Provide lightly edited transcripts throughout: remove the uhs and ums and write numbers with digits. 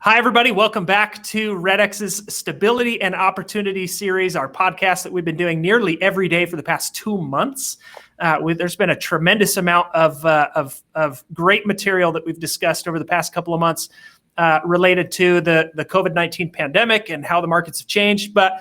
Hi, everybody. Welcome back to REDX's Stability and Opportunity series, our podcast that we've been doing nearly every day for the past 2 months. There's been a tremendous amount of great material that we've discussed over the past couple of months related to the COVID-19 pandemic and how the markets have changed. But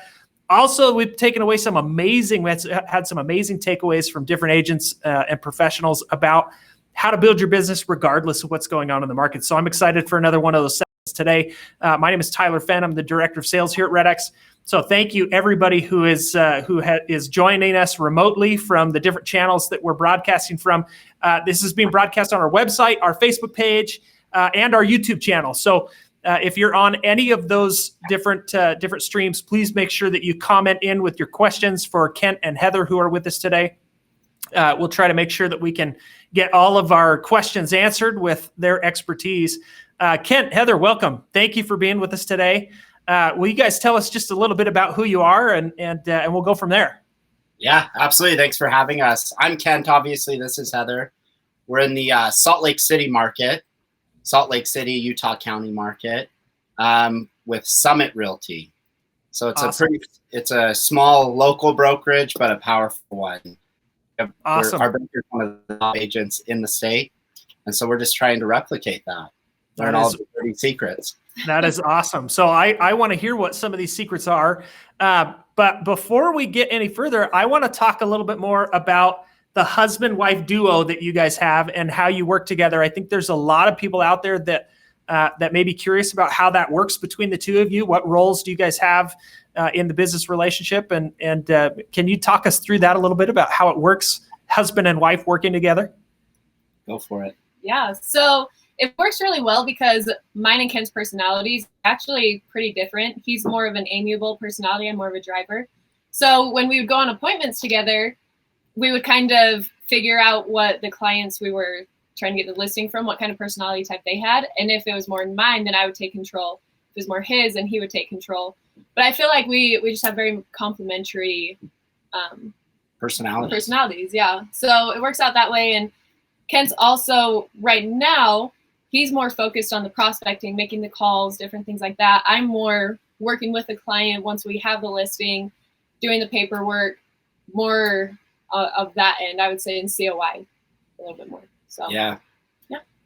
also, we've taken away we had some amazing takeaways from different agents and professionals about how to build your business regardless of what's going on in the market. So I'm excited for another one of those today. My name is Tyler Fenn. I'm the Director of Sales here at REDX. So thank you everybody who is joining us remotely from the different channels that we're broadcasting from. This is being broadcast on our website, our Facebook page, and our YouTube channel. So if you're on any of those different streams, please make sure that you comment in with your questions for Kent and Heather who are with us today. We'll try to make sure that we can get all of our questions answered with their expertise. Kent, Heather, welcome. Thank you for being with us today. Will you guys tell us just a little bit about who you are, and we'll go from there? Yeah, absolutely. Thanks for having us. I'm Kent. Obviously, this is Heather. We're in the Salt Lake City market, Salt Lake City, Utah County market, with Summit Realty. So it's awesome. It's a small local brokerage, but a powerful one. Awesome. Our broker is one of the top agents in the state, and so we're just trying to replicate that. Learn all the dirty secrets. That is awesome. So I want to hear what some of these secrets are. But before we get any further, I want to talk a little bit more about the husband-wife duo that you guys have and how you work together. I think there's a lot of people out there that may be curious about how that works between the two of you. What roles do you guys have in the business relationship? And can you talk us through that a little bit about how it works, husband and wife working together? Go for it. Yeah. So it works really well because mine and Kent's personalities are actually pretty different. He's more of an amiable personality. I'm more of a driver. So when we would go on appointments together, we would kind of figure out what the clients we were trying to get the listing from, what kind of personality type they had. And if it was more mine, then I would take control. If it was more his, then he would take control. But I feel like we just have very complementary personalities. Yeah. So it works out that way. And Kent's also right now, he's more focused on the prospecting, making the calls, different things like that. I'm more working with the client once we have the listing, doing the paperwork, more of that end, I would say, in COI a little bit more. So yeah.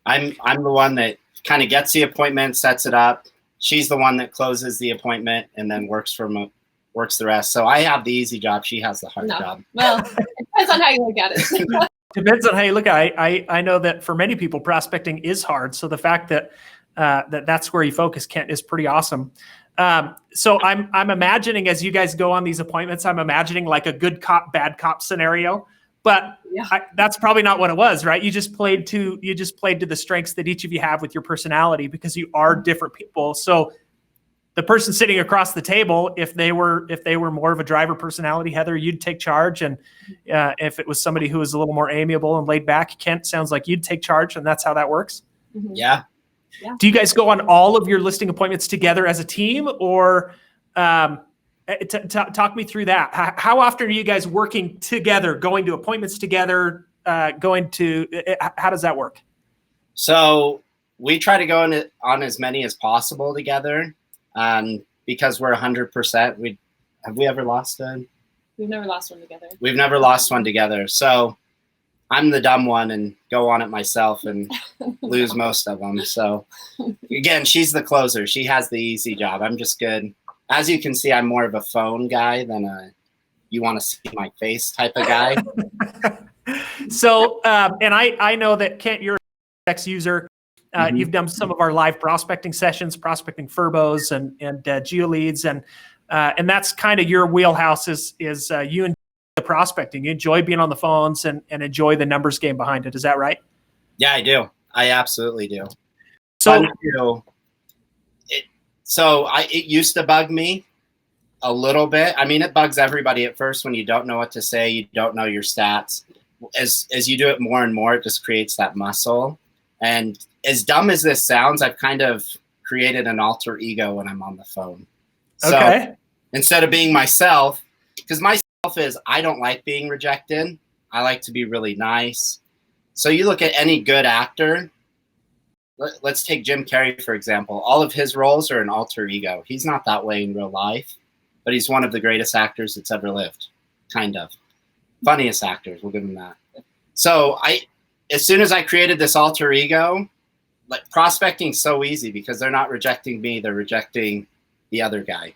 I'm the one that kind of gets the appointment, sets it up. She's the one that closes the appointment and then works the rest. So I have the easy job. She has the hard job. Well, it depends on how you look at it. Depends on how you look at it. I know that for many people, prospecting is hard. So the fact that that's where you focus, Kent, is pretty awesome. So I'm imagining as you guys go on these appointments, I'm imagining like a good cop, bad cop scenario. But yeah. That's probably not what it was, right? You just played to the strengths that each of you have with your personality because you are different people. So the person sitting across the table, if they were more of a driver personality, Heather, you'd take charge. And if it was somebody who was a little more amiable and laid back, Kent, sounds like you'd take charge, and that's how that works. Mm-hmm. Yeah. Do you guys go on all of your listing appointments together as a team, or talk me through that? How often are you guys working together, going to appointments together, how does that work? So we try to go on as many as possible together. Because we're 100%. Have we ever lost one? We've never lost one together. We've never lost one together. So I'm the dumb one and go on it myself and lose most of them. So again, she's the closer. She has the easy job. I'm just good. As you can see, I'm more of a phone guy than a you want to see my face type of guy. So, and I know that Kent, you're an REDX user. You've done some of our live prospecting sessions, prospecting furbos and geo leads, and that's kind of your wheelhouse is you enjoy the prospecting. You enjoy being on the phones and enjoy the numbers game behind it. Is that right? Yeah, I do. I absolutely do. So it used to bug me a little bit. I mean, it bugs everybody at first when you don't know what to say, you don't know your stats. As you do it more and more, it just creates that muscle. And as dumb as this sounds, I've kind of created an alter ego when I'm on the phone. Okay. So instead of being myself, because myself is I don't like being rejected. I like to be really nice. So you look at any good actor, let's take Jim Carrey, for example. All of his roles are an alter ego. He's not that way in real life, but he's one of the greatest actors that's ever lived, kind of. Funniest actors, we'll give him that. So as soon as I created this alter ego, like prospecting's so easy because they're not rejecting me, they're rejecting the other guy.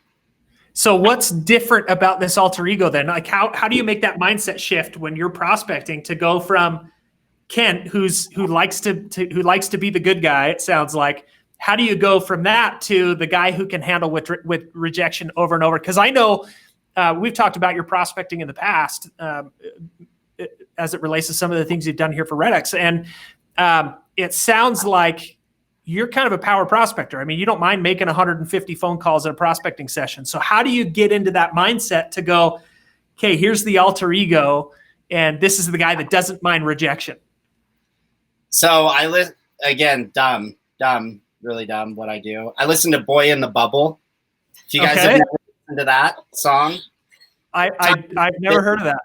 So what's different about this alter ego then? Like how do you make that mindset shift when you're prospecting to go from Kent, who likes to be the good guy, it sounds like, how do you go from that to the guy who can handle with rejection over and over? Because I know we've talked about your prospecting in the past as it relates to some of the things you've done here for REDX, and it sounds like you're kind of a power prospector. I mean, you don't mind making 150 phone calls in a prospecting session. So how do you get into that mindset to go, okay, here's the alter ego, and this is the guy that doesn't mind rejection? So again, dumb, really dumb what I do. I listen to Boy in the Bubble. If you guys have never listened to that song. I've never heard of that.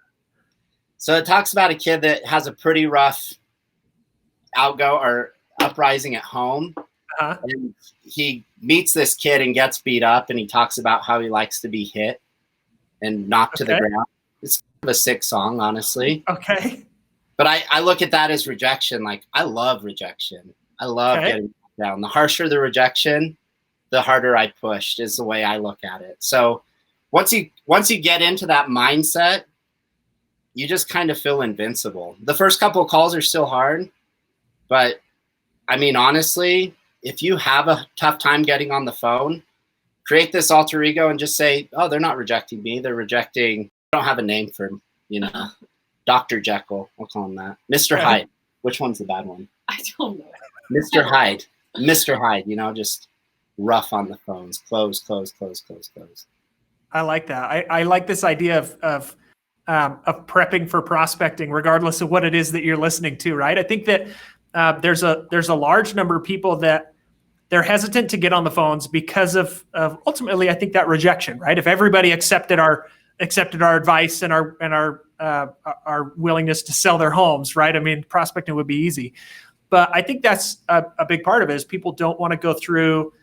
So it talks about a kid that has a pretty rough uprising at home. Uh-huh. And he meets this kid and gets beat up, and he talks about how he likes to be hit and knocked to the ground. It's kind of a sick song, honestly. Okay. But I look at that as rejection. Like, I love rejection. I love getting down. The harsher the rejection, the harder I pushed is the way I look at it. So once you get into that mindset, you just kind of feel invincible. The first couple of calls are still hard, but I mean, honestly, if you have a tough time getting on the phone, create this alter ego and just say, oh, they're not rejecting me. They're rejecting, I don't have a name for him, Dr. Jekyll, I'll call him that. Mr. Hyde. Which one's the bad one? I don't know. Mr. Hyde. Mr. Hyde, just rough on the phones. Close. I like that. I like this idea of prepping for prospecting, regardless of what it is that you're listening to, right? I think that there's a large number of people that they're hesitant to get on the phones because of ultimately, I think, that rejection, right? If everybody accepted our advice and our willingness to sell their homes, right? I mean, prospecting would be easy. But I think that's a big part of it is people don't want to go through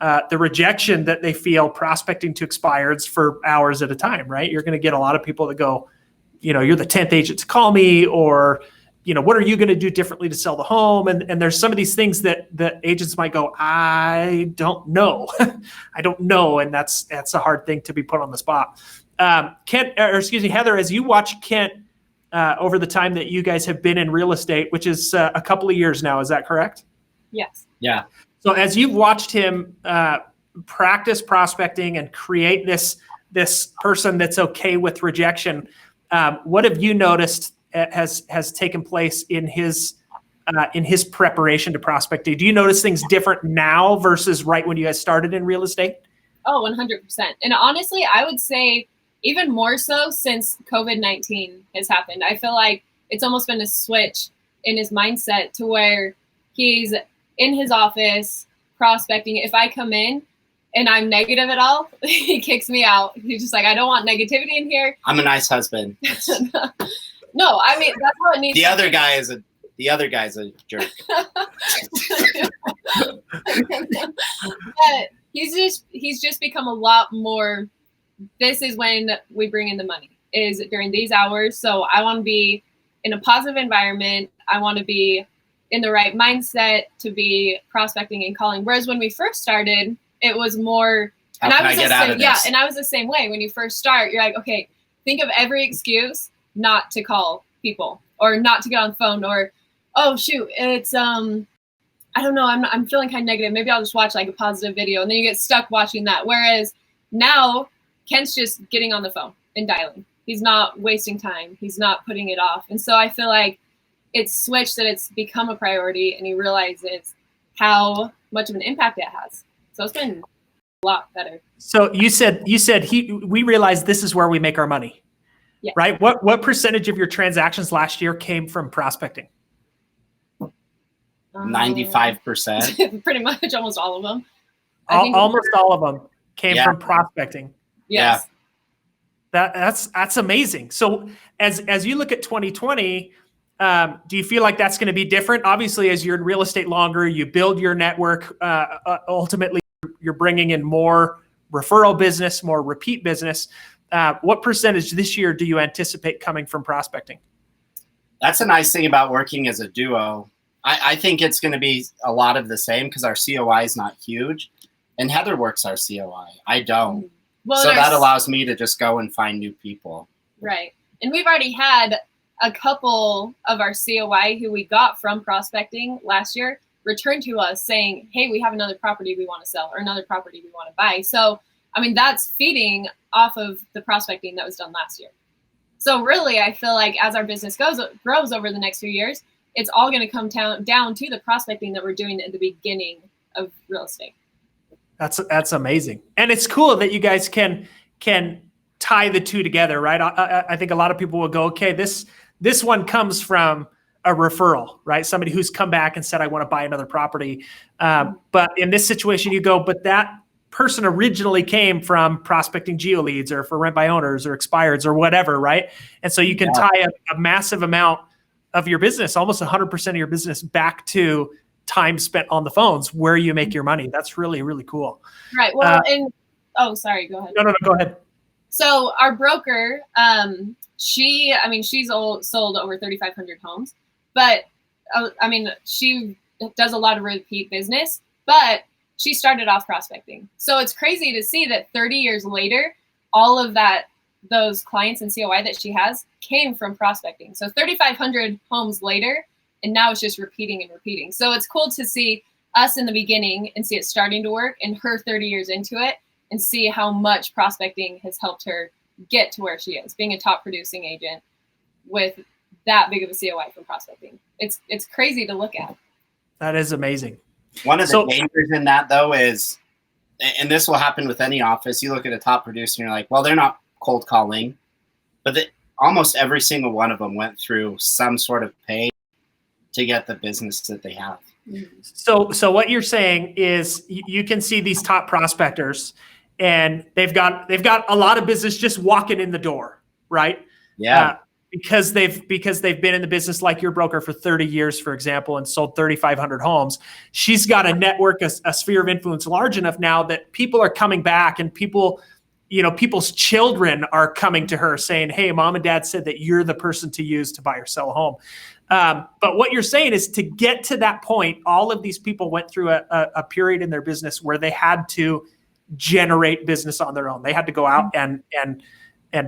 the rejection that they feel prospecting to expireds for hours at a time, right? You're going to get a lot of people that go, you're the 10th agent to call me, or, what are you going to do differently to sell the home? And there's some of these things that agents might go, I don't know. I don't know. And that's a hard thing to be put on the spot. Heather, as you watch Kent over the time that you guys have been in real estate, which is a couple of years now, is that correct? Yes. Yeah. So as you've watched him practice prospecting and create this person that's okay with rejection, what have you noticed has taken place in his preparation to prospecting? Do you notice things different now versus right when you guys started in real estate? Oh, 100%. And honestly, I would say even more so since COVID-19 has happened. I feel like it's almost been a switch in his mindset to where he's in his office prospecting. If I come in and I'm negative at all, he kicks me out. He's just like, I don't want negativity in here. I'm a nice husband. No, I mean, that's what it needs. The other guy's a jerk. But he's just become a lot more. This is when we bring in the money, is during these hours. So I want to be in a positive environment. I want to be in the right mindset to be prospecting and calling. Whereas when we first started, it was more, and I was the same way. When you first start, you're like, okay, think of every excuse not to call people or not to get on the phone, or, oh shoot, it's I don't know, I'm feeling kind of negative. Maybe I'll just watch like a positive video, and then you get stuck watching that. Whereas now Kent's just getting on the phone and dialing. He's not wasting time. He's not putting it off. And so I feel like it's switched, that it's become a priority, and he realizes how much of an impact it has. So it's been a lot better. So you said we realized this is where we make our money. Yeah. Right? What percentage of your transactions last year came from prospecting? 95%. Pretty much almost all of them. Almost all of them came from prospecting. Yes. Yeah. That's amazing. So as you look at 2020, Do you feel like that's going to be different? Obviously, as you're in real estate longer, you build your network. Ultimately, you're bringing in more referral business, more repeat business. What percentage this year do you anticipate coming from prospecting? That's a nice thing about working as a duo. I think it's going to be a lot of the same because our COI is not huge, and Heather works our COI. I don't. Well, so that allows me to just go and find new people. Right. And we've already had a couple of our COI who we got from prospecting last year return to us saying, hey, we have another property we want to sell or another property we want to buy. So, I mean, that's feeding off of the prospecting that was done last year. So really, I feel like as our business grows over the next few years, it's all going to come down to the prospecting that we're doing at the beginning of real estate. That's amazing. And it's cool that you guys can tie the two together, right? I think a lot of people will go, okay, this one comes from a referral, right? Somebody who's come back and said, I want to buy another property. But in this situation, you go, but that person originally came from prospecting GeoLeads or for rent by owners or expireds or whatever, right? And so you can tie a massive amount of your business, almost 100% of your business, back to time spent on the phones where you make your money. That's really, really cool. Right. Well, sorry, go ahead. No, go ahead. So our broker, she's sold over 3,500 homes, but she does a lot of repeat business, but she started off prospecting. So it's crazy to see that 30 years later, all of those clients and COI that she has came from prospecting. So 3,500 homes later, and now it's just repeating and repeating. So it's cool to see us in the beginning and see it starting to work, and her 30 years into it, and see how much prospecting has helped her get to where she is, being a top producing agent with that big of a COI from prospecting. It's crazy to look at. That is amazing. One of the dangers in that, though, is, and this will happen with any office, you look at a top producer and you're like, well, they're not cold calling, but almost every single one of them went through some sort of pay to get the business that they have. So what you're saying is you can see these top prospectors and they've got a lot of business just walking in the door, right? Yeah. Because they've been in the business like your broker for 30 years, for example, and sold 3,500 homes. She's got a network, a sphere of influence large enough now that people are coming back, and people's children are coming to her saying, hey, mom and dad said that you're the person to use to buy or sell a home. But what you're saying is, to get to that point, all of these people went through a period in their business where they had to generate business on their own. They had to go out and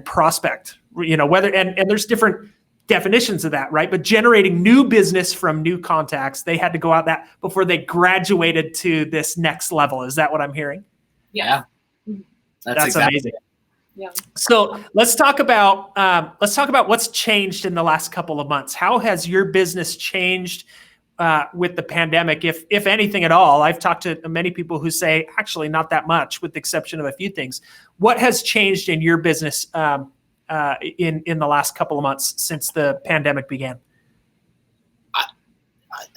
prospect, and there's different definitions of that, right? But generating new business from new contacts, they had to go out that before they graduated to this next level. Is that what I'm hearing? Yeah. That's exactly amazing. Yeah. So let's talk about what's changed in the last couple of months. How has your business changed with the pandemic, if anything at all? I've talked to many people who say actually not that much, with the exception of a few things. What has changed in your business in the last couple of months since the pandemic began?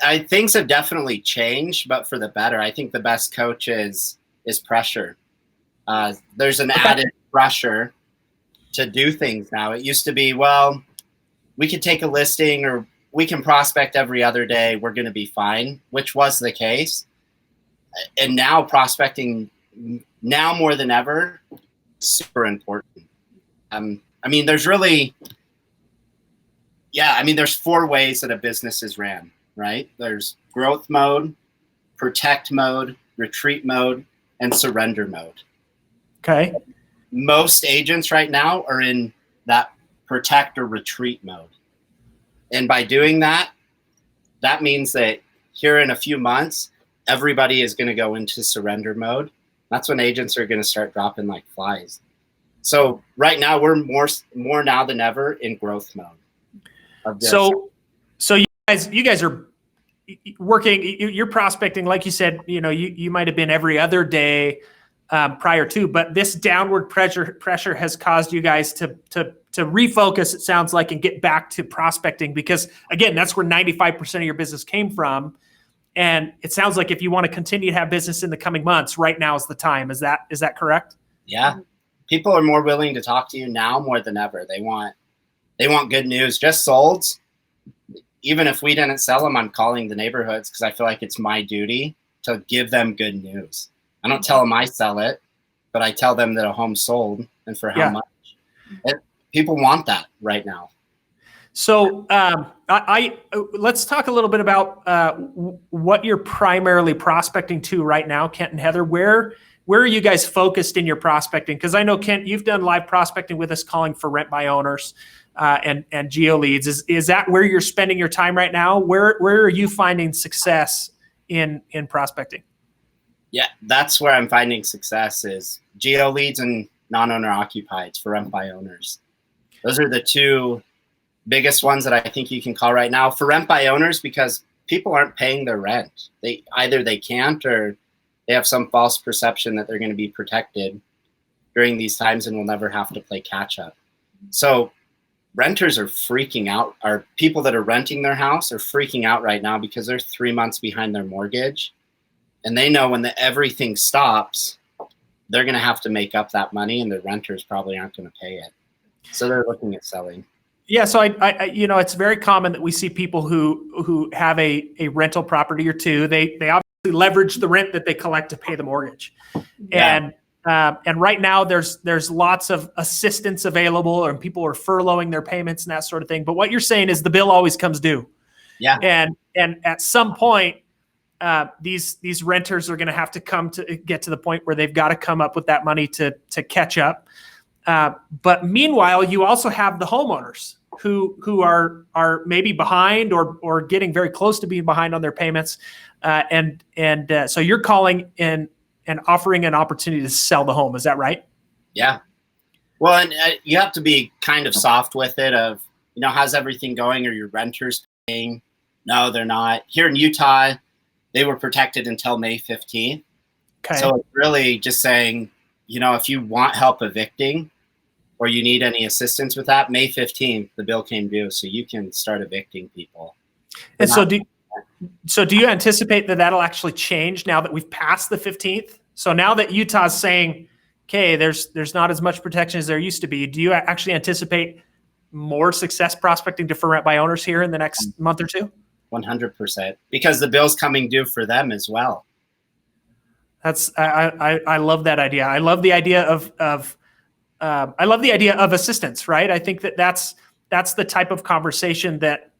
I things have definitely changed, but for the better. I think the best coach is pressure. There's an added pressure to do things now. It used to be, well, we could take a listing or we can prospect every other day, we're going to be fine, which was the case. And now prospecting, now more than ever, super important. There's there's 4 ways that a business is ran, right? There's growth mode, protect mode, retreat mode, and surrender mode. Okay. Most agents right now are in that protect or retreat mode. And by doing that, that means that here in a few months, everybody is going to go into surrender mode. That's when agents are going to start dropping like flies. So right now we're more now than ever in growth mode. So you guys are working, you're prospecting, like you said, you might've been every other day prior to, but this downward pressure has caused you guys to refocus, it sounds like, and get back to prospecting, because again, that's where 95% of your business came from. And it sounds like if you want to continue to have business in the coming months, right now is the time. Is that correct? Yeah. People are more willing to talk to you now more than ever. They want good news. Just solds. even if we didn't sell them, I'm calling the neighborhoods because I feel like it's my duty to give them good news. I don't tell them I sell it, but I tell them that a home sold and for how much. People want that right now. So let's talk a little bit about what you're primarily prospecting to right now, Kent and Heather. Where are you guys focused in your prospecting? Because I know, Kent, you've done live prospecting with us, calling for rent by owners and geo leads. Is that where you're spending your time right now? Where are you finding success in prospecting? Yeah, that's where I'm finding success is geo leads and non-owner occupieds for rent by owners. Those are the two biggest ones that I think you can call right now for rent by owners, because people aren't paying their rent. Either they can't, or they have some false perception that they're going to be protected during these times and will never have to play catch up. So renters are freaking out, or people that are renting their house are freaking out right now because they're 3 months behind their mortgage. And they know when everything stops, they're going to have to make up that money, and the renters probably aren't going to pay it. So they're looking at selling. Yeah, so I it's very common that we see people who have a rental property or two. They obviously leverage the rent that they collect to pay the mortgage, and right now there's lots of assistance available, and people are furloughing their payments and that sort of thing. But what you're saying is the bill always comes due. Yeah, and at some point, these renters are going to have to get to the point where they've got to come up with that money to catch up. But meanwhile, you also have the homeowners who are maybe behind or getting very close to being behind on their payments, and so you're calling in and offering an opportunity to sell the home. Is that right? Yeah. Well, and you have to be kind of soft with it. Of how's everything going? Are your renters paying? No, they're not. Here in Utah, they were protected until May 15th. Okay. So it's really just saying, if you want help evicting, or you need any assistance with that, May 15th, the bill came due, so you can start evicting people. And so do you anticipate that that'll actually change now that we've passed the 15th? So now that Utah's saying, okay, there's not as much protection as there used to be, do you actually anticipate more success prospecting to for rent by owners here in the next month or two? 100%, because the bill's coming due for them as well. I love that idea. I love the idea of assistance, right? I think that's the type of conversation that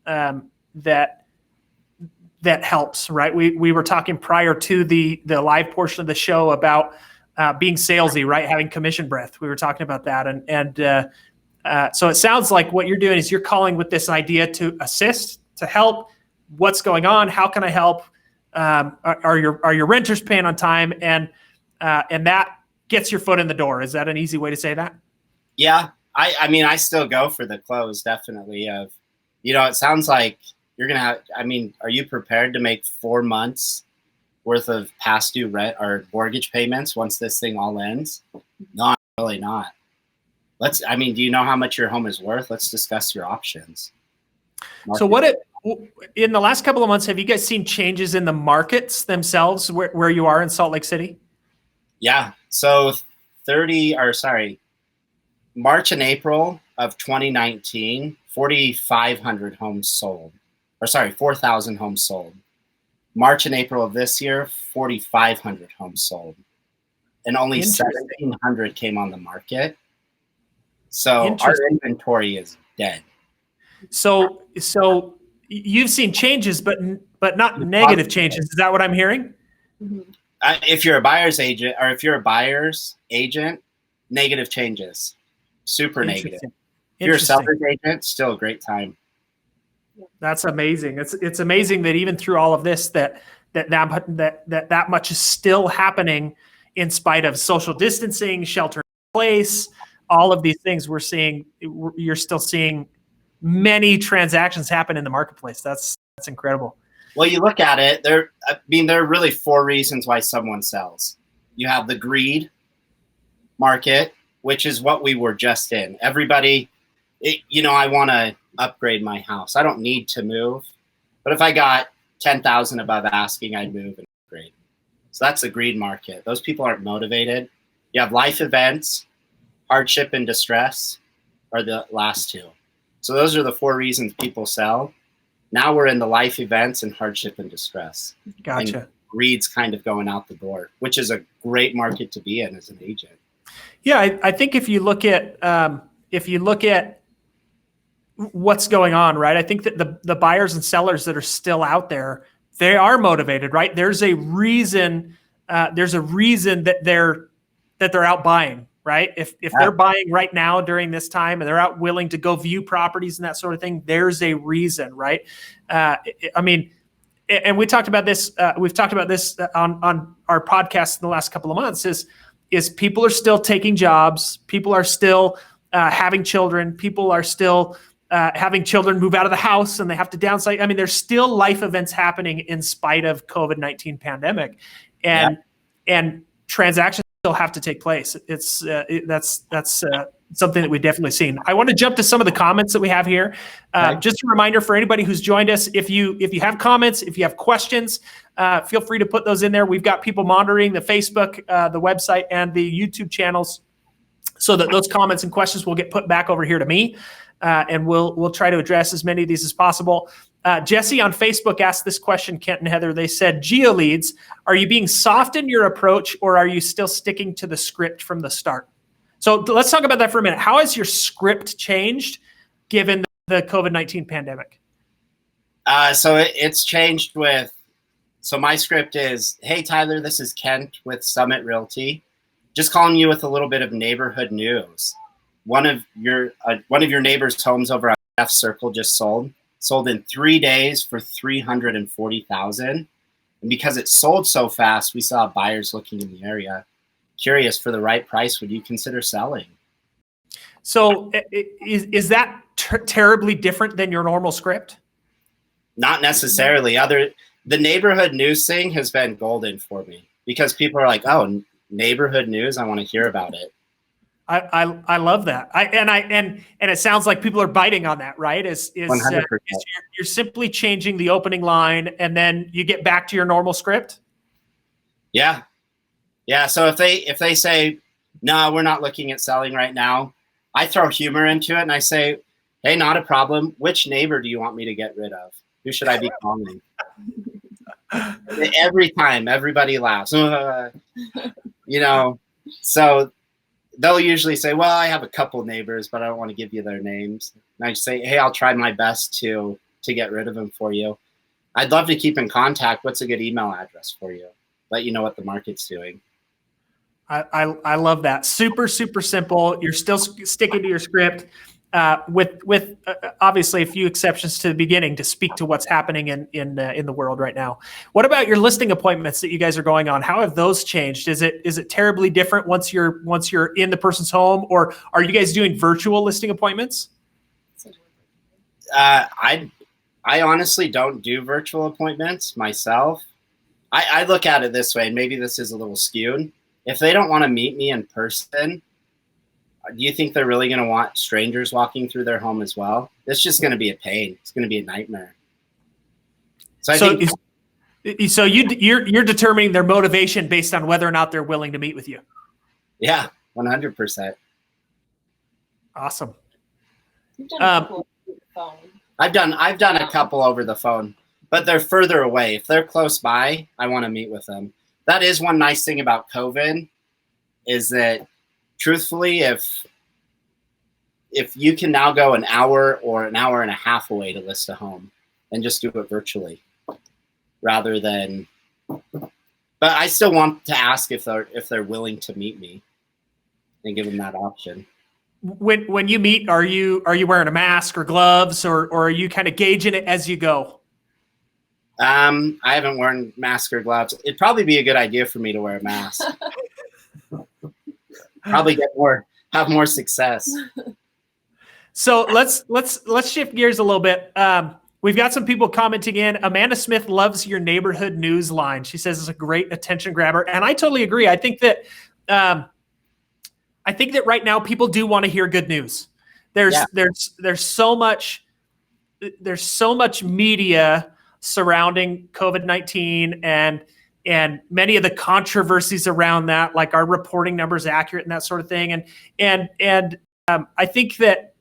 helps, right? We were talking prior to the live portion of the show about being salesy, right? Having commission breath. We were talking about that, and so it sounds like what you're doing is you're calling with this idea to assist, to help. What's going on? How can I help? Are your renters paying on time? And that gets your foot in the door. Is that an easy way to say that? Yeah. I still go for the close, definitely. It sounds like you're going to have, are you prepared to make 4 months worth of past due rent or mortgage payments once this thing all ends? No, I'm really not. Do you know how much your home is worth? Let's discuss your options. So in the last couple of months, have you guys seen changes in the markets themselves where you are in Salt Lake City? Yeah. So March and April of 2019, 4,500 homes sold. 4,000 homes sold. March and April of this year, 4,500 homes sold. And only 1,700 came on the market. So our inventory is dead. So you've seen changes, but not negative changes. Is that what I'm hearing? If you're a buyer's agent, or if you're a buyer's agent, negative changes, super negative. If you're a seller's agent, still a great time. That's amazing. It's amazing that even through all of this, that much is still happening in spite of social distancing, shelter in place, all of these things we're seeing. You're still seeing many transactions happen in the marketplace. That's incredible. Well, you look at it, there are really 4 reasons why someone sells. You have the greed market, which is what we were just in. Everybody, I want to upgrade my house. I don't need to move, but if I got 10,000 above asking, I'd move and upgrade. So that's the greed market. Those people aren't motivated. You have life events, hardship and distress are the last 2. So those are the 4 reasons people sell. Now we're in the life events and hardship and distress. Gotcha. And greed's kind of going out the door, which is a great market to be in as an agent. Yeah, I think if you look at what's going on, right? I think that the buyers and sellers that are still out there, they are motivated, right? There's a reason. That they're out buying, right? If they're buying right now during this time and they're out willing to go view properties and that sort of thing, there's a reason, right? I mean, and we talked about this. We've talked about this on our podcast in the last couple of months. Is people are still taking jobs, people are still having children, people are still having children move out of the house and they have to downsize. I mean, there's still life events happening in spite of COVID-19 pandemic, and transactions still have to take place. It's that's something that we've definitely seen. I want to jump to some of the comments that we have here. Just a reminder for anybody who's joined us, if you have comments, if you have questions, feel free to put those in there. We've got people monitoring the Facebook, the website, and the YouTube channels, so that those comments and questions will get put back over here to me, and we'll try to address as many of these as possible. Jesse on Facebook asked this question, Kent and Heather. They said, geo leads, are you being soft in your approach, or are you still sticking to the script from the start? So let's talk about that for a minute. How has your script changed given the COVID-19 pandemic? So it's changed with, so my script is, hey, Tyler, this is Kent with Summit Realty. Just calling you with a little bit of neighborhood news. One of your neighbor's homes over on F Circle just sold in 3 days for $340,000. And because it sold so fast, we saw buyers looking in the area. Curious, for the right price, would you consider selling? So is that terribly different than your normal script? Not necessarily. The neighborhood news thing has been golden for me, because people are like, oh, neighborhood news, I want to hear about it. I love that. And it sounds like people are biting on that, right? You're simply changing the opening line and then you get back to your normal script? Yeah. Yeah. So if they say, no, we're not looking at selling right now, I throw humor into it and I say, hey, not a problem. Which neighbor do you want me to get rid of? Who should I be calling? Every time everybody laughs, so they'll usually say, well, I have a couple neighbors, but I don't want to give you their names. And I just say, hey, I'll try my best to get rid of them for you. I'd love to keep in contact. What's a good email address for you? Let you know what the market's doing. I love that. Super, super simple. You're still sticking to your script, with obviously a few exceptions to the beginning to speak to what's happening in the world right now. What about your listing appointments that you guys are going on? How have those changed? Is it terribly different once you're in the person's home, or are you guys doing virtual listing appointments? I honestly don't do virtual appointments myself. I look at it this way, and maybe this is a little skewed. If they don't want to meet me in person, do you think they're really going to want strangers walking through their home as well? It's just going to be a pain. It's going to be a nightmare. So you're determining their motivation based on whether or not they're willing to meet with you. Yeah, 100%. Awesome. You've done a couple over the phone. I've done a couple over the phone, but they're further away. If they're close by, I want to meet with them. That is one nice thing about COVID, is that truthfully, if you can now go an hour or an hour and a half away to list a home and just do it virtually rather than, but I still want to ask if they're willing to meet me and give them that option. When you meet, are you wearing a mask or gloves, or are you kind of gauging it as you go? I haven't worn mask or gloves. It'd probably be a good idea for me to wear a mask. Probably have more success. So let's shift gears a little bit. We've got some people commenting in. Amanda Smith loves your neighborhood news line. She says it's a great attention grabber, and I totally agree. I think that right now people do want to hear good news. There's so much media surrounding COVID-19 and many of the controversies around that, like our reporting numbers accurate and that sort of thing. And I think that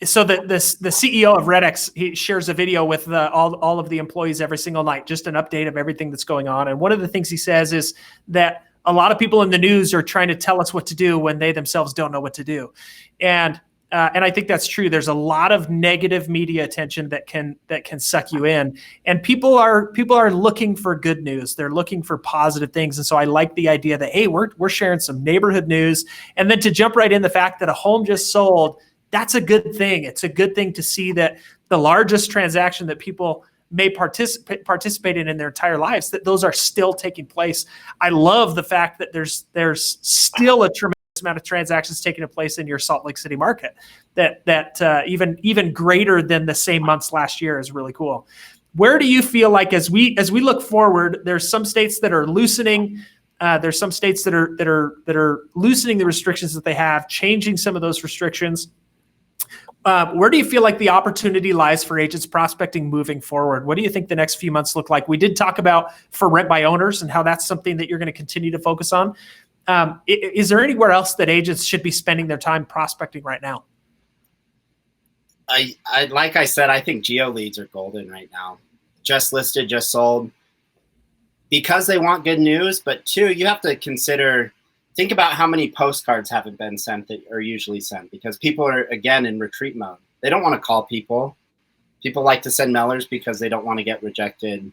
so the CEO of REDX, he shares a video with all of the employees every single night, just an update of everything that's going on. And one of the things he says is that a lot of people in the news are trying to tell us what to do when they themselves don't know what to do. And I think that's true. There's a lot of negative media attention that can suck you in, and people are looking for good news. They're looking for positive things, and so I like the idea that, hey, we're sharing some neighborhood news, and then to jump right in the fact that a home just sold. That's a good thing. It's a good thing to see that the largest transaction that people may participate in their entire lives, that those are still taking place. I love the fact that there's still a tremendous amount of transactions taking place in your Salt Lake City market that even greater than the same months last year is really cool. Where do you feel like as we look forward, there's some states that are loosening. There's some states that are loosening the restrictions that they have, changing some of those restrictions. Where do you feel like the opportunity lies for agents prospecting moving forward? What do you think the next few months look like? We did talk about for rent by owners and how that's something that you're going to continue to focus on. Is there anywhere else that agents should be spending their time prospecting right now? I like I said, I think geo leads are golden right now. Just listed, just sold, because they want good news. But two, you have to think about how many postcards haven't been sent that are usually sent, because people are, again, in retreat mode. They don't want to call people. People like to send mailers because they don't want to get rejected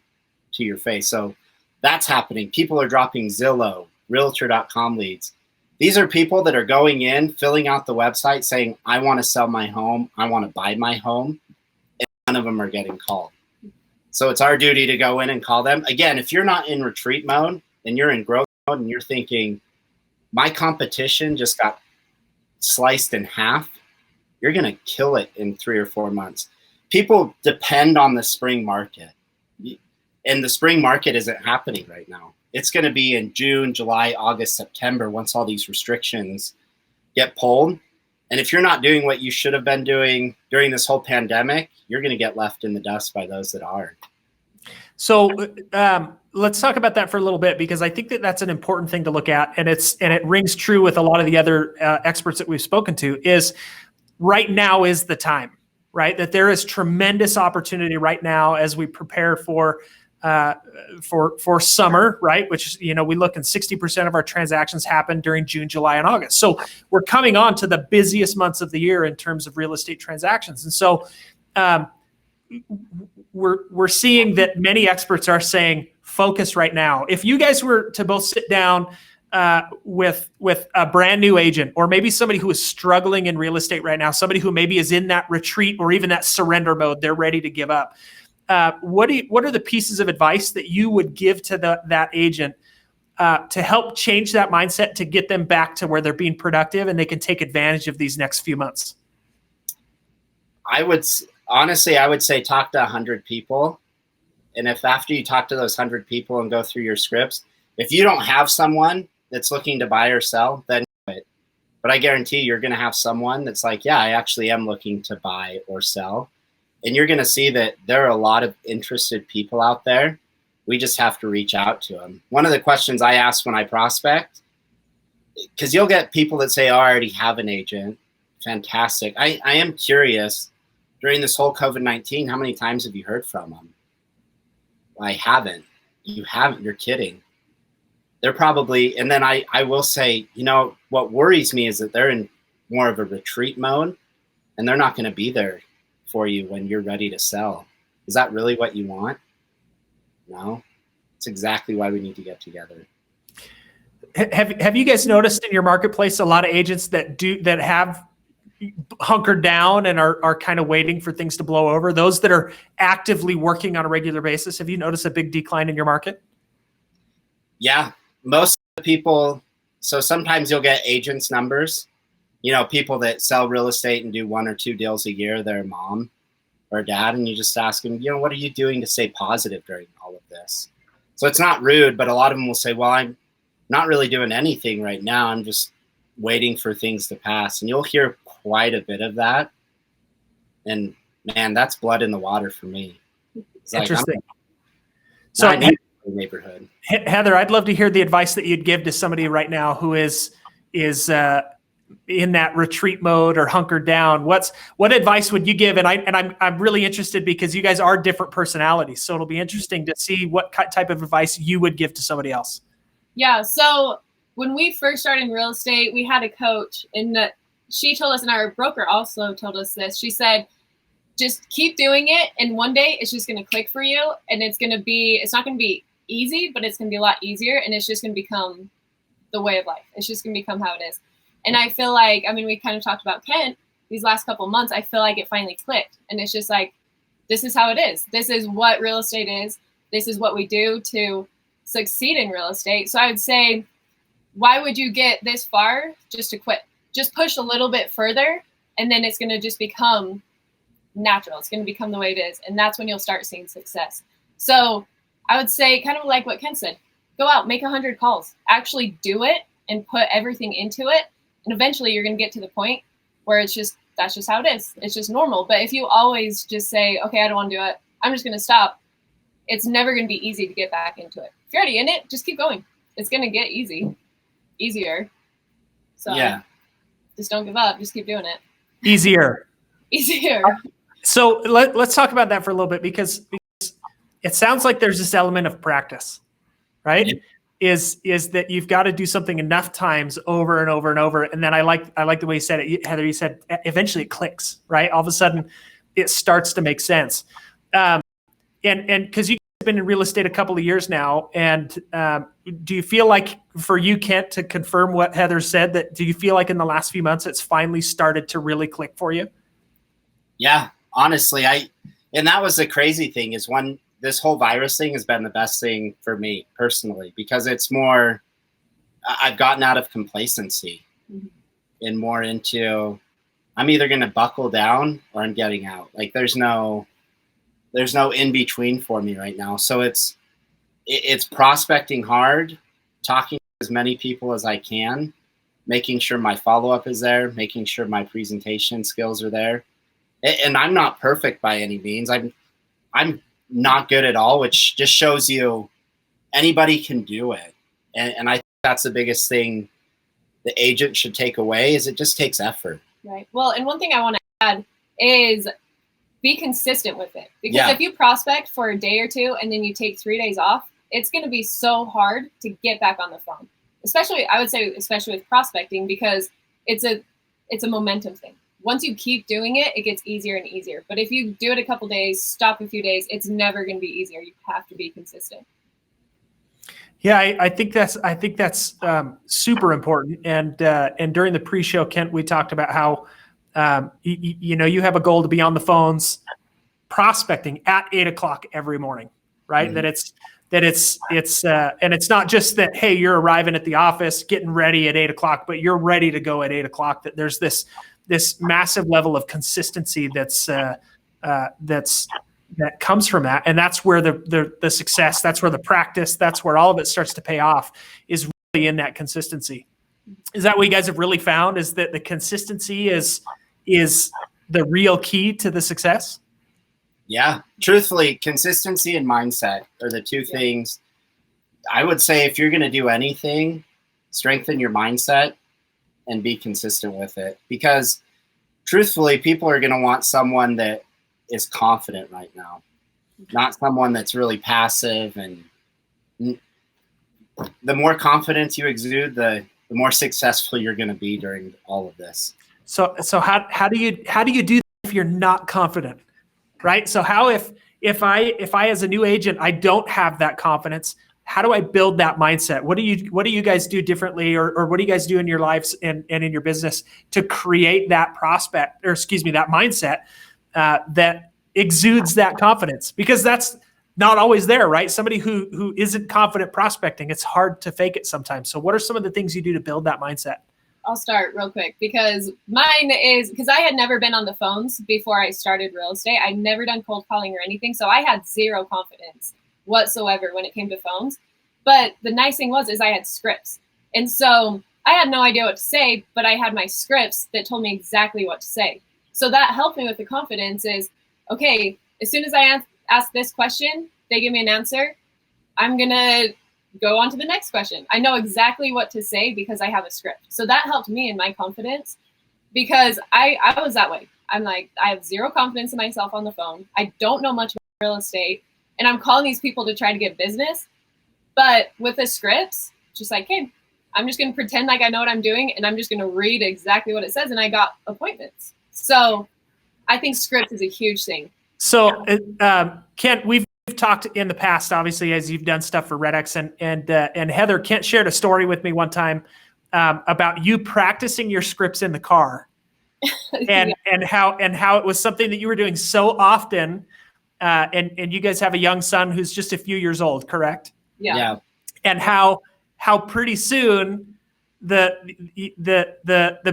to your face. So that's happening. People are dropping Zillow, Realtor.com leads. These are people that are going in, filling out the website saying, I want to sell my home. I want to buy my home. And none of them are getting called. So it's our duty to go in and call them. Again, if you're not in retreat mode and you're in growth mode and you're thinking, my competition just got sliced in half, you're going to kill it in 3 or 4 months. People depend on the spring market, and the spring market isn't happening right now. It's going to be in June, July, August, September, once all these restrictions get pulled. And if you're not doing what you should have been doing during this whole pandemic, you're going to get left in the dust by those that are. So let's talk about that for a little bit, because I think that that's an important thing to look at, and it rings true with a lot of the other experts that we've spoken to. Is right now is the time, right? That there is tremendous opportunity right now as we prepare for summer, right? Which, we look and 60% of our transactions happen during June, July, and August. So we're coming on to the busiest months of the year in terms of real estate transactions, and so. We're seeing that many experts are saying focus right now. If you guys were to both sit down with a brand new agent, or maybe somebody who is struggling in real estate right now, somebody who maybe is in that retreat or even that surrender mode, they're ready to give up. What are the pieces of advice that you would give to that agent to help change that mindset, to get them back to where they're being productive and they can take advantage of these next few months? Honestly, I would say talk to 100 people. And if after you talk to those 100 people and go through your scripts, if you don't have someone that's looking to buy or sell, then do it. But I guarantee you're going to have someone that's like, yeah, I actually am looking to buy or sell. And you're going to see that there are a lot of interested people out there. We just have to reach out to them. One of the questions I ask when I prospect, because you'll get people that say, oh, I already have an agent. Fantastic. I am curious. During this whole COVID-19, how many times have you heard from them? I haven't. You haven't. You're kidding. They're probably, and then I will say, what worries me is that they're in more of a retreat mode, and they're not going to be there for you when you're ready to sell. Is that really what you want? No. It's exactly why we need to get together. Have you guys noticed in your marketplace a lot of agents that have hunkered down and are kind of waiting for things to blow over? Those that are actively working on a regular basis, have you noticed a big decline in your market? Yeah, most of the people. So sometimes you'll get agents' numbers, people that sell real estate and do 1 or 2 deals a year, their mom or dad, and you just ask them, what are you doing to stay positive during all of this? So it's not rude, but a lot of them will say, well, I'm not really doing anything right now. I'm just waiting for things to pass. And you'll hear quite a bit of that. And man, that's blood in the water for me. It's interesting. So neighborhood. Heather, I'd love to hear the advice that you'd give to somebody right now who is in that retreat mode or hunkered down, what advice would you give? And I'm really interested because you guys are different personalities. So it'll be interesting to see what type of advice you would give to somebody else. Yeah. So when we first started in real estate, we had a coach, and she told us, and our broker also told us this. She said, just keep doing it, and one day it's just going to click for you, and it's not going to be easy, but it's going to be a lot easier, and it's just going to become the way of life. It's just going to become how it is. And I feel like, I mean, we kind of talked about Kent these last couple of months. I feel like it finally clicked, and it's just like, this is how it is. This is what real estate is. This is what we do to succeed in real estate. So I would say, why would you get this far just to quit? Just push a little bit further, and then it's going to just become natural. It's going to become the way it is. And that's when you'll start seeing success. So I would say, kind of like what Ken said, go out, make 100 calls, actually do it and put everything into it. And eventually you're going to get to the point where that's just how it is. It's just normal. But if you always just say, okay, I don't want to do it, I'm just going to stop, it's never going to be easy to get back into it. If you're already in it, just keep going. It's going to get easier. So yeah, just don't give up. Just keep doing it. Easier. So let's talk about that for a little bit, because it sounds like there's this element of practice, right? Yeah. Is that you've got to do something enough times over and over and over. And then I like the way you said it, Heather. You said eventually it clicks, right? All of a sudden it starts to make sense. And because you've been in real estate a couple of years now, and do you feel like, for you, Kent, to confirm what Heather said, that do you feel like in the last few months it's finally started to really click for you? Yeah, honestly, and that was the crazy thing, is this whole virus thing has been the best thing for me personally, because it's more, I've gotten out of complacency and more into, I'm either going to buckle down or I'm getting out. Like there's no in between for me right now. So it's prospecting hard, talking to as many people as I can, making sure my follow-up is there, making sure my presentation skills are there. And I'm not perfect by any means. I'm not good at all, which just shows you anybody can do it. And I think that's the biggest thing the agent should take away, is it just takes effort. Right. Well, and one thing I want to add is be consistent with it. Because if you prospect for a day or two and then you take 3 days off, it's going to be so hard to get back on the phone. Especially with prospecting, because it's a momentum thing. Once you keep doing it, it gets easier and easier. But if you do it a couple days, stop a few days, it's never going to be easier. You have to be consistent. Yeah, I think that's super important. And during the pre-show, Kent, we talked about how you have a goal to be on the phones prospecting at 8 o'clock every morning, right? Mm-hmm. That it's not just that, hey, you're arriving at the office, getting ready at 8 o'clock, but you're ready to go at 8 o'clock. That there's this massive level of consistency that comes from that. And that's where the success, that's where the practice, that's where all of it starts to pay off, is really in that consistency. Is that what you guys have really found, is that the consistency is the real key to the success? Yeah, truthfully, consistency and mindset are the two things. I would say if you're going to do anything, strengthen your mindset and be consistent with it. Because truthfully, people are going to want someone that is confident right now, not someone that's really passive. And the more confidence you exude, the more successful you're going to be during all of this. So how do you do that if you're not confident, right? So how if I as a new agent, I don't have that confidence, how do I build that mindset? What do you guys do differently, or what do you guys do in your lives and in your business to create that that mindset that exudes that confidence? Because that's not always there, right? Somebody who isn't confident prospecting, it's hard to fake it sometimes. So what are some of the things you do to build that mindset? I'll start real quick, because mine is, because I had never been on the phones before I started real estate. I'd never done cold calling or anything. So I had zero confidence whatsoever when it came to phones. But the nice thing is I had scripts. And so I had no idea what to say, but I had my scripts that told me exactly what to say. So that helped me with the confidence. Is, okay, as soon as I ask this question, they give me an answer. I'm going to go on to the next question. I know exactly what to say because I have a script. So that helped me in my confidence, because I was that way. I'm like, I have zero confidence in myself on the phone. I don't know much about real estate, and I'm calling these people to try to get business. But with the scripts, just like, hey, I'm just going to pretend like I know what I'm doing, and I'm just going to read exactly what it says, and I got appointments. So I think script is a huge thing. So, Kent, we've talked in the past, obviously, as you've done stuff for REDX, and Heather, Kent shared a story with me one time about you practicing your scripts in the car, and how it was something that you were doing so often, and you guys have a young son who's just a few years old, correct? Yeah. And how pretty soon the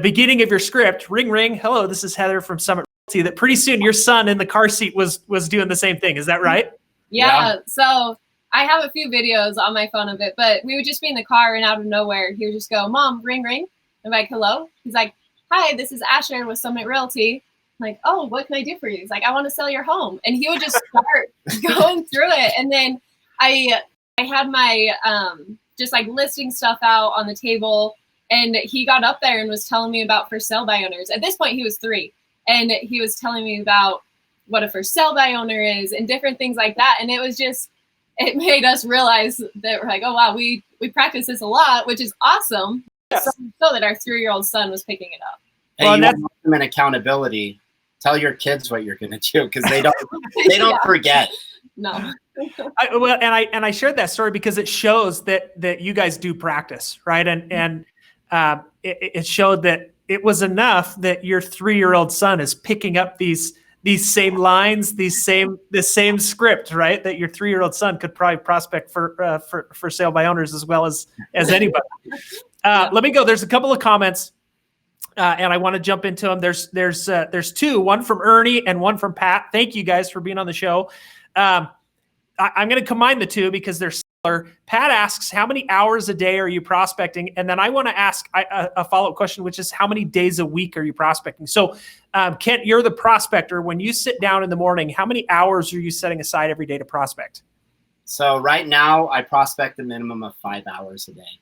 beginning of your script, ring ring, hello, this is Heather from Summit Realty, that pretty soon your son in the car seat was doing the same thing. Is that right? Yeah. So I have a few videos on my phone of it, but we would just be in the car, and out of nowhere, he would just go, "Mom, ring, ring." I'm like, "Hello?" He's like, "Hi, this is Asher with Summit Realty." I'm like, "Oh, what can I do for you?" He's like, "I want to sell your home." And he would just start going through it. And then I had my just like listing stuff out on the table, and he got up there and was telling me about for sale by owners. At this point, he was 3, and he was telling me about what a for sale by owner is and different things like that. And it was just, it made us realize that we're like, oh wow, we practice this a lot, which is awesome. Yes. So that our 3-year-old son was picking it up. Well, and that's an accountability. Tell your kids what you're going to do, because they don't Yeah. forget. No. I shared that story because it shows that you guys do practice, right? And it showed that it was enough that your 3-year-old son is picking up these same lines, this same script, right? That your 3-year-old son could probably prospect for sale by owners as well as anybody. Let me go. There's a couple of comments, and I want to jump into them. There's 2, one from Ernie and one from Pat. Thank you guys for being on the show. I'm going to combine the 2 because they're similar. Pat asks, how many hours a day are you prospecting? And then I want to ask a follow-up question, which is how many days a week are you prospecting? So, Kent, you're the prospector. When you sit down in the morning, how many hours are you setting aside every day to prospect? So right now, I prospect a minimum of 5 hours a day.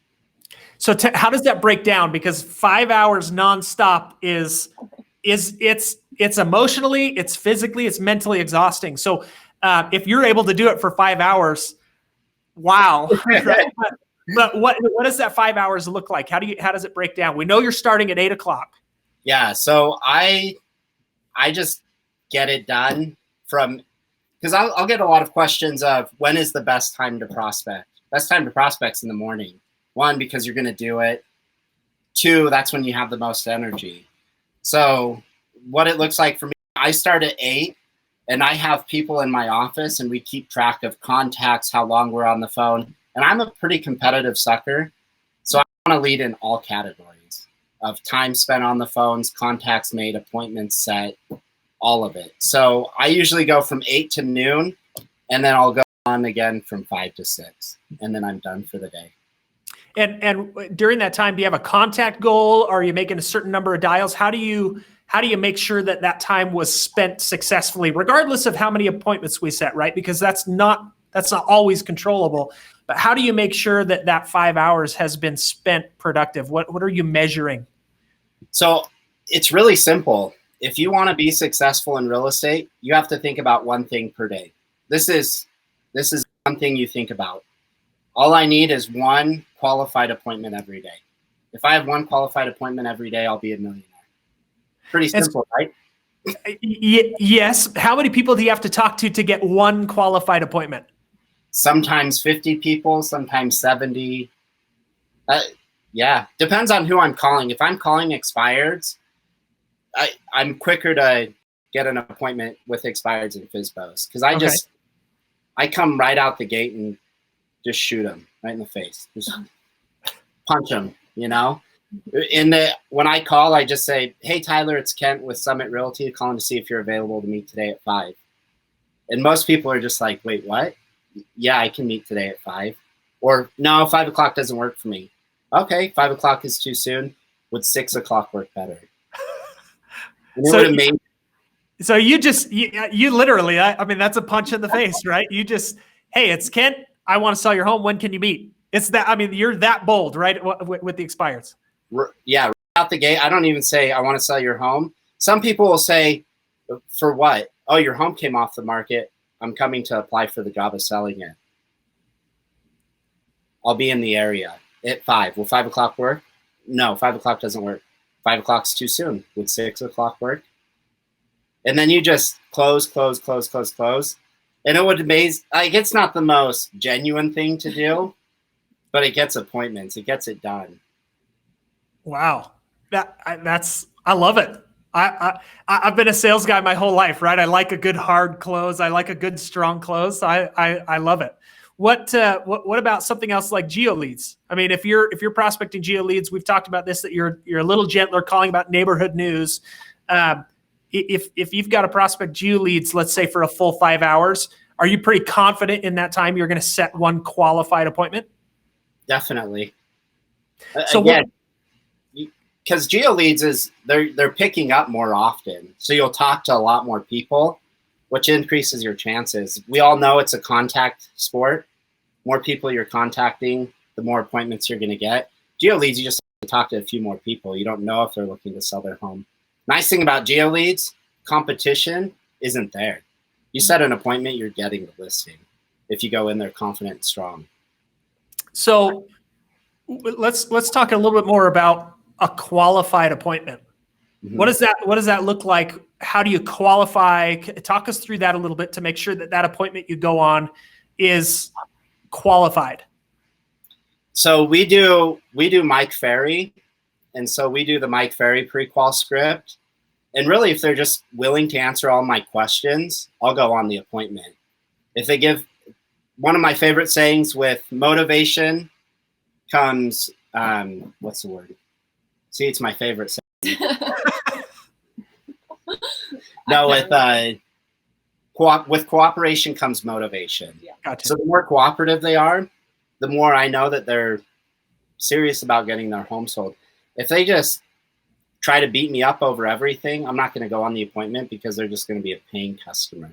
So how does that break down? Because 5 hours nonstop is it's emotionally, it's physically, it's mentally exhausting. So if you're able to do it for 5 hours, wow. Right? But what does that 5 hours look like? How does it break down? We know you're starting at 8 o'clock. Yeah. So I just get it done because I'll get a lot of questions of when is the best time to prospect. Best time to prospect's in the morning. 1, because you're going to do it. 2, that's when you have the most energy. So what it looks like for me, I start at 8, and I have people in my office, and we keep track of contacts, how long we're on the phone. And I'm a pretty competitive sucker, so I want to lead in all categories of time spent on the phones, contacts made, appointments set, all of it. So I usually go from 8 to noon, and then I'll go on again from 5 to 6, and then I'm done for the day. And during that time, do you have a contact goal? Are you making a certain number of dials? How do you make sure that time was spent successfully, regardless of how many appointments we set, right? Because that's not always controllable. But how do you make sure that 5 hours has been spent productive? What are you measuring? So it's really simple. If you want to be successful in real estate, you have to think about one thing per day. This is one thing you think about. All I need is 1 qualified appointment every day. If I have 1 qualified appointment every day, I'll be a millionaire. Pretty simple, right? Yes. How many people do you have to talk to get 1 qualified appointment? Sometimes 50 people, sometimes 70. Yeah, depends on who I'm calling. If I'm calling expireds, I'm quicker to get an appointment with expireds and FSBOs, because I come right out the gate and just shoot them right in the face. Just punch them, you know? When I call, I just say, hey, Tyler, it's Kent with Summit Realty, calling to see if you're available to meet today at 5. And most people are just like, wait, what? Yeah, I can meet today at 5. Or no, 5 o'clock doesn't work for me. Okay, 5 o'clock is too soon. Would 6 o'clock work better? So you literally, I mean, that's a punch in the face, right? You just, hey, it's Kent. I want to sell your home. When can you meet? It's that, I mean, you're that bold, right? With the expireds. Yeah, right out the gate. I don't even say I want to sell your home. Some people will say, for what? Oh, your home came off the market. I'm coming to apply for the job of selling it. I'll be in the area at 5. Will 5 o'clock work? No, 5 o'clock doesn't work. 5 o'clock's too soon. Would 6 o'clock work? And then you just close. And it would amaze, like, it's not the most genuine thing to do, but it gets appointments. It gets it done. Wow. I love it. I've been a sales guy my whole life, right? I like a good hard close. I like a good strong close. I love it. What about something else like geo leads? I mean, if you're prospecting geo leads, we've talked about this, that you're a little gentler calling about neighborhood news. If you've got to prospect geo leads, let's say for a full 5 hours, are you pretty confident in that time you're going to set one qualified appointment? Definitely. So again, because geo leads is they're picking up more often, so you'll talk to a lot more people, which increases your chances. We all know it's a contact sport. More people you're contacting, the more appointments you're going to get. Geo leads, you just have to talk to a few more people. You don't know if they're looking to sell their home. Nice thing about geo leads, competition isn't there. You set an appointment, you're getting the listing if you go in there confident and strong. So let's talk a little bit more about a qualified appointment. Mm-hmm. What does that look like? How do you qualify? Talk us through that a little bit to make sure that appointment you go on is qualified. So we do Mike Ferry, and so we do the Mike Ferry pre-qual script. And really, if they're just willing to answer all my questions, I'll go on the appointment. If they give, one of my favorite sayings, with motivation comes, what's the word? See, it's my favorite saying. No, with cooperation comes motivation. Yeah. Gotcha. So the more cooperative they are, the more I know that they're serious about getting their home sold. If they just try to beat me up over everything, I'm not going to go on the appointment, because they're just going to be a paying customer.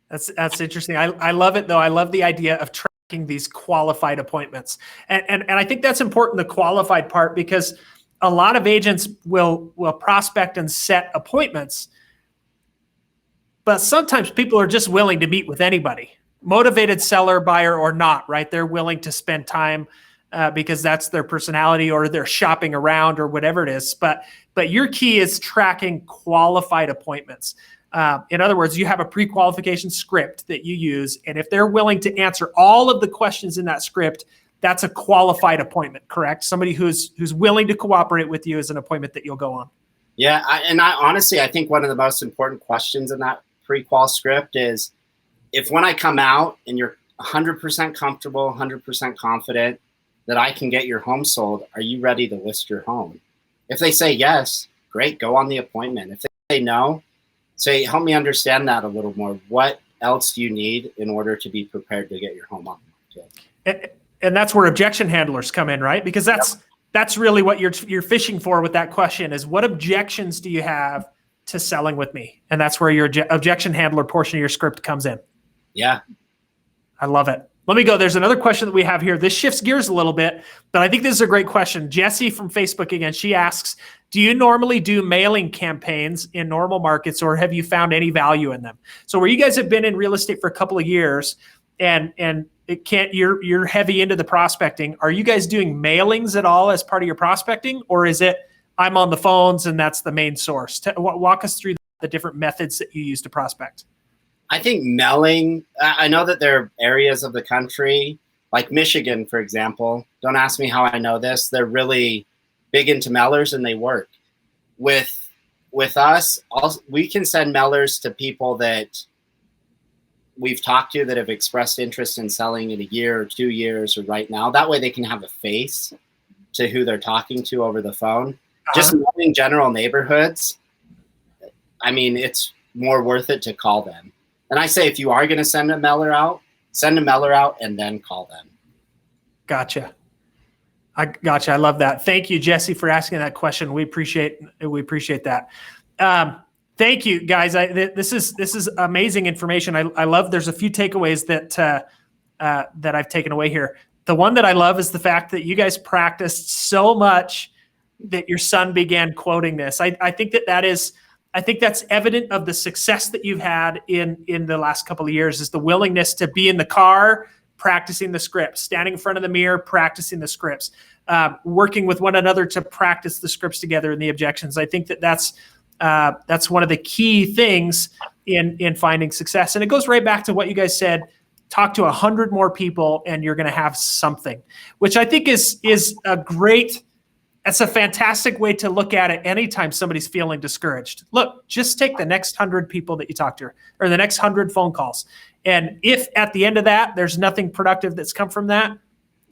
That's interesting. I love it, though. I love the idea of tracking these qualified appointments. And I think that's important, the qualified part, because a lot of agents will prospect and set appointments, but sometimes people are just willing to meet with anybody, motivated seller, buyer, or not, right? They're willing to spend time because that's their personality, or they're shopping around, or whatever it is. But your key is tracking qualified appointments. In other words, you have a pre-qualification script that you use, and if they're willing to answer all of the questions in that script, that's a qualified appointment, correct? Somebody who's willing to cooperate with you is an appointment that you'll go on. Yeah, I honestly, I think one of the most important questions in that pre-qual script is, if when I come out and you're 100% comfortable, 100% confident that I can get your home sold, are you ready to list your home? If they say yes, great, go on the appointment. If they say no, say, help me understand that a little more. What else do you need in order to be prepared to get your home on the market? And that's where objection handlers come in, right? Because that's really what you're fishing for with that question, is what objections do you have to selling with me? And that's where your objection handler portion of your script comes in. Yeah. I love it. Let me go. There's another question that we have here. This shifts gears a little bit, but I think this is a great question. Jessie from Facebook again, she asks, do you normally do mailing campaigns in normal markets, or have you found any value in them? So where you guys have been in real estate for a couple of years, and you're heavy into the prospecting, are you guys doing mailings at all as part of your prospecting, or is it I'm on the phones and that's the main source? Walk us through the different methods that you use to prospect. I think mailing, I know that there are areas of the country, like Michigan, for example. Don't ask me how I know this. They're really big into mailers, and they work. With us, we can send mailers to people that we've talked to that have expressed interest in selling in a year or 2 years or right now. That way they can have a face to who they're talking to over the phone. Just knowing general neighborhoods, I mean, it's more worth it to call them. And I say, if you are going to send a mailer out and then call them. Gotcha. I love that. Thank you, Jessie, for asking that question. We appreciate that. Thank you, guys. This is amazing information. I love. There's a few takeaways that that I've taken away here. The one that I love is the fact that you guys practiced so much that your son began quoting this. I think that's evident of the success that you've had in the last couple of years, is the willingness to be in the car, practicing the scripts, standing in front of the mirror, practicing the scripts, working with one another to practice the scripts together and the objections. I think that's one of the key things in finding success. And it goes right back to what you guys said. Talk to 100 more people and you're going to have something, which I think is that's a fantastic way to look at it anytime somebody's feeling discouraged. Look, just take the next 100 people that you talk to, or the next 100 phone calls. And if at the end of that, there's nothing productive that's come from that,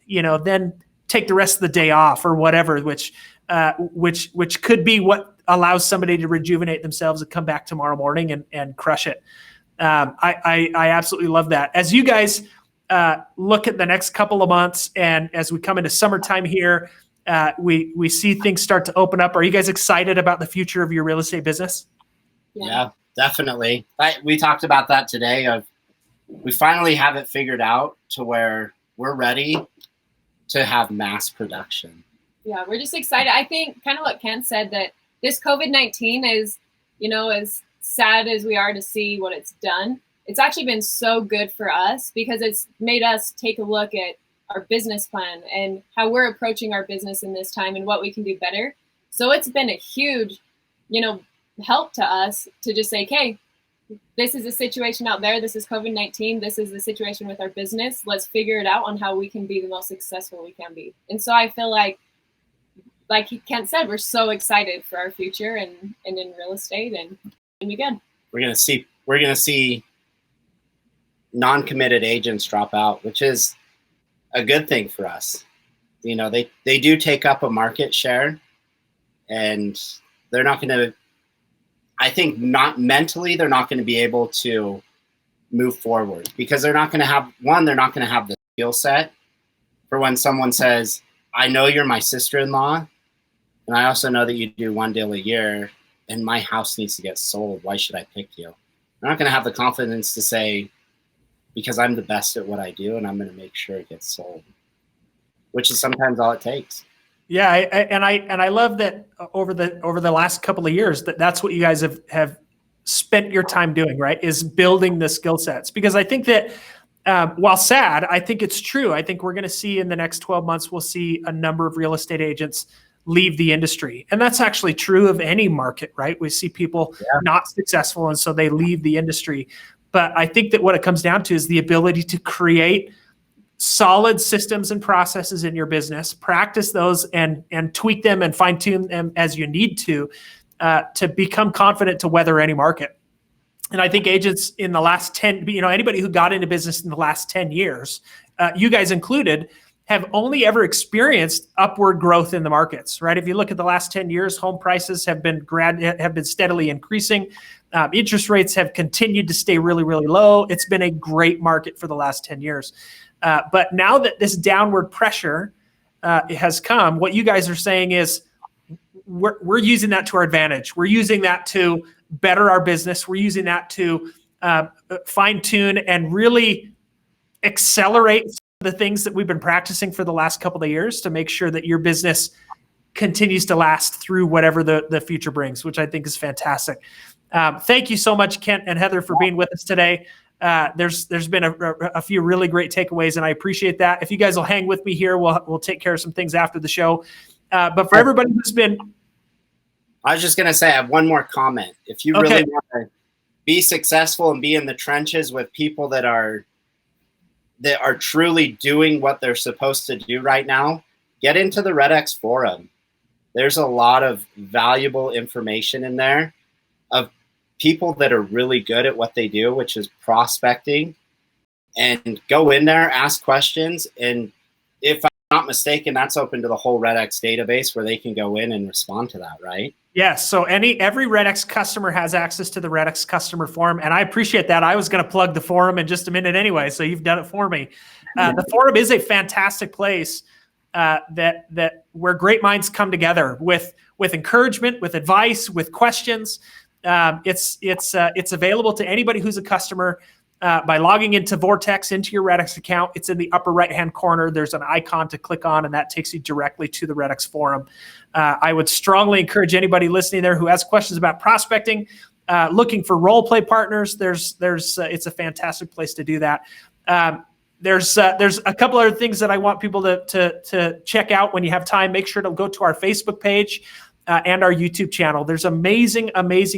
then take the rest of the day off or whatever, which could be what allows somebody to rejuvenate themselves and come back tomorrow morning and crush it. I absolutely love that. As you guys look at the next couple of months, and as we come into summertime here, we see things start to open up. Are you guys excited about the future of your real estate business? Yeah, definitely. We talked about that today. We finally have it figured out to where we're ready to have mass production. Yeah, we're just excited. I think kind of what Kent said, that this COVID-19 is, as sad as we are to see what it's done, it's actually been so good for us because it's made us take a look at our business plan and how we're approaching our business in this time and what we can do better. So it's been a huge, help to us to just say, okay, this is a situation out there. This is COVID-19. This is the situation with our business. Let's figure it out on how we can be the most successful we can be. And so I feel like Kent said, we're so excited for our future and in real estate and be good. We're gonna see non-committed agents drop out, which is a good thing for us. They do take up a market share, and they're not going to, I think not mentally, they're not going to be able to move forward because they're not going to have the skill set for when someone says, I know you're my sister-in-law, and I also know that you do one deal a year, and my house needs to get sold. Why should I pick you? They're not going to have the confidence to say, because I'm the best at what I do and I'm going to make sure it gets sold, which is sometimes all it takes. Yeah. I love that over the last couple of years, that's what you guys have spent your time doing, right? Is building the skill sets, because I think that while sad, I think it's true. I think we're going to see in the next 12 months, we'll see a number of real estate agents leave the industry. And that's actually true of any market, right? We see people not successful, and so they leave the industry. But I think that what it comes down to is the ability to create solid systems and processes in your business, practice those and tweak them and fine tune them as you need to become confident to weather any market. And I think agents in the last 10, anybody who got into business in the last 10 years, you guys included, have only ever experienced upward growth in the markets, right? If you look at the last 10 years, home prices have been steadily increasing. Interest rates have continued to stay really, really low. It's been a great market for the last 10 years. But now that this downward pressure has come, what you guys are saying is we're using that to our advantage. We're using that to better our business. We're using that to fine tune and really accelerate the things that we've been practicing for the last couple of years to make sure that your business continues to last through whatever the future brings, which I think is fantastic. Thank you so much, Kent and Heather, for being with us today. There's been a few really great takeaways, and I appreciate that. If you guys will hang with me here, we'll take care of some things after the show. But for everybody who's been... I was just going to say, I have one more comment. If you really want to be successful and be in the trenches with people that are truly doing what they're supposed to do right now, get into the REDX forum. There's a lot of valuable information in there of people that are really good at what they do, which is prospecting. And go in there, ask questions. And if I'm not mistaken, that's open to the whole REDX database where they can go in and respond to that, right? Yes. So every REDX customer has access to the REDX customer forum. And I appreciate that. I was going to plug the forum in just a minute anyway, so you've done it for me. The forum is a fantastic place that where great minds come together with encouragement, with advice, with questions. It's available to anybody who's a customer. by logging into Vortex, into your REDX account. It's in the upper right-hand corner. There's an icon to click on, and that takes you directly to the REDX forum. I would strongly encourage anybody listening there who has questions about prospecting, looking for role play partners. It's a fantastic place to do that. There's a couple other things that I want people to check out when you have time. Make sure to go to our Facebook page and our YouTube channel. There's amazing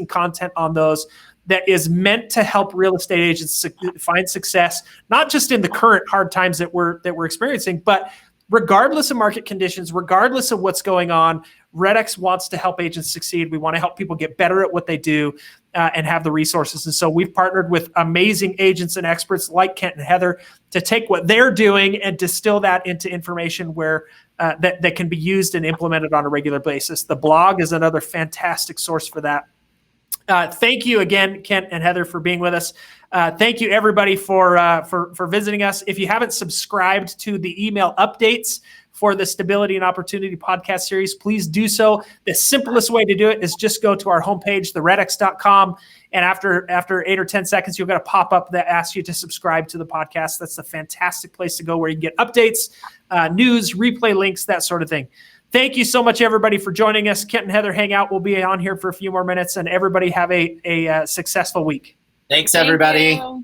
content on those that is meant to help real estate agents find success, not just in the current hard times that we're experiencing, but regardless of market conditions, regardless of what's going on. REDX wants to help agents succeed. We want to help people get better at what they do and have the resources. And so we've partnered with amazing agents and experts like Kent and Heather to take what they're doing and distill that into information where that can be used and implemented on a regular basis. The blog is another fantastic source for that. Thank you again, Kent and Heather, for being with us. Thank you, everybody, for visiting us. If you haven't subscribed to the email updates for the Stability and Opportunity podcast series, please do so. The simplest way to do it is just go to our homepage, theredx.com, and after 8 or 10 seconds, you'll get a pop-up that asks you to subscribe to the podcast. That's a fantastic place to go where you can get updates, news, replay links, that sort of thing. Thank you so much, everybody, for joining us. Kent and Heather hang out. We'll be on here for a few more minutes, and everybody have a successful week. Thanks, everybody. Thank you.